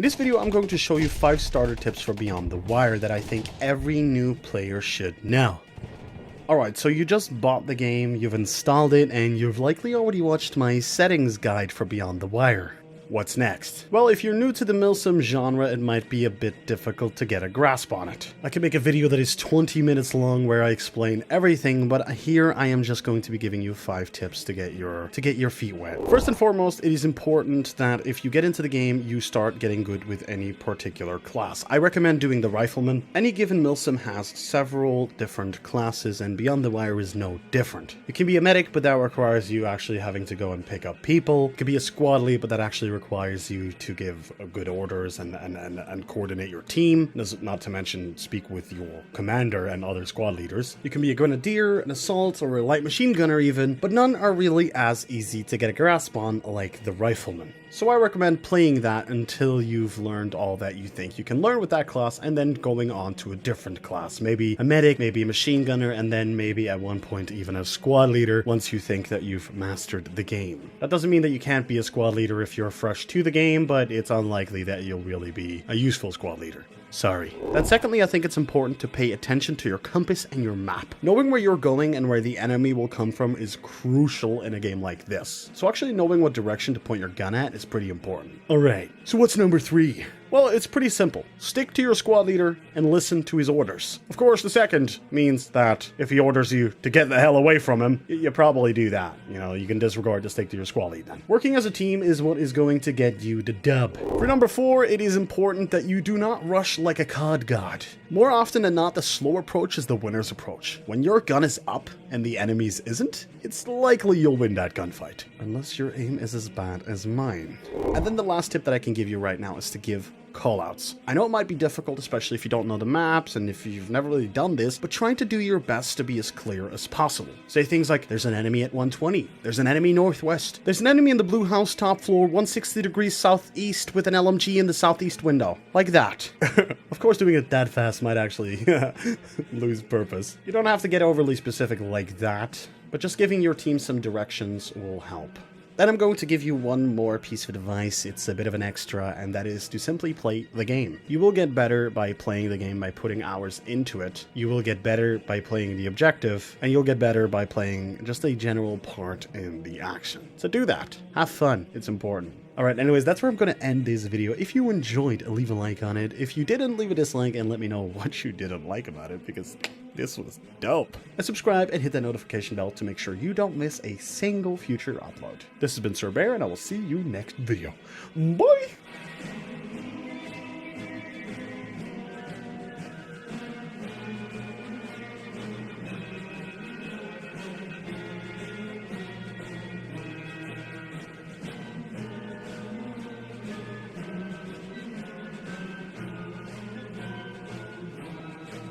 In this video, I'm going to show you 5 starter tips for Beyond the Wire that I think every new player should know. Alright, so you just bought the game, you've installed it, and you've likely already watched my settings guide for Beyond the Wire. What's next? Well, if you're new to the milsim genre, it might be a bit difficult to get a grasp on it. I can make a video that is 20 minutes long where I explain everything, but here I am just going to be giving you 5 tips to get your feet wet. First and foremost, it is important that if you get into the game, you start getting good with any particular class. I recommend doing the Rifleman. Any given milsim has several different classes, and Beyond the Wire is no different. You can be a medic, but that requires you actually having to go and pick up people. It could be a squad lead, but that actually requires you to give good orders and coordinate your team, not to mention speak with your commander and other squad leaders. You can be a grenadier, an assault, or a light machine gunner even, but none are really as easy to get a grasp on like the Rifleman. So I recommend playing that until you've learned all that you think you can learn with that class, and then going on to a different class. Maybe a medic, maybe a machine gunner, and then maybe at one point even a squad leader once you think that you've mastered the game. That doesn't mean that you can't be a squad leader if you're fresh to the game, but it's unlikely that you'll really be a useful squad leader. Sorry. Then secondly, I think it's important to pay attention to your compass and your map. Knowing where you're going and where the enemy will come from is crucial in a game like this. So actually knowing what direction to point your gun at is pretty important. Alright, so what's number 3? Well, it's pretty simple. Stick to your squad leader and listen to his orders. Of course, the second means that if he orders you to get the hell away from him, you probably do that. You know, you can disregard to stick to your squad lead then. Working as a team is what is going to get you the dub. For number 4, it is important that you do not rush like a COD god. More often than not, the slow approach is the winner's approach. When your gun is up and the enemy's isn't, it's likely you'll win that gunfight. Unless your aim is as bad as mine. And then the last tip that I can give you right now is to give callouts. I know it might be difficult, especially if you don't know the maps and if you've never really done this, but try to do your best to be as clear as possible. Say things like, there's an enemy at 120, there's an enemy northwest, there's an enemy in the blue house top floor 160 degrees southeast with an LMG in the southeast window. Like that. Of course, doing it that fast might actually lose purpose. You don't have to get overly specific like that, but just giving your team some directions will help. Then I'm going to give you one more piece of advice. It's a bit of an extra, and that is to simply play the game. You will get better by playing the game by putting hours into it. You will get better by playing the objective, and you'll get better by playing just a general part in the action. So do that. Have fun. It's important. Alright, anyways, that's where I'm going to end this video. If you enjoyed, leave a like on it. If you didn't, leave a dislike and let me know what you didn't like about it, because this was dope. And subscribe and hit that notification bell to make sure you don't miss a single future upload. This has been SirBear, and I will see you next video. Bye!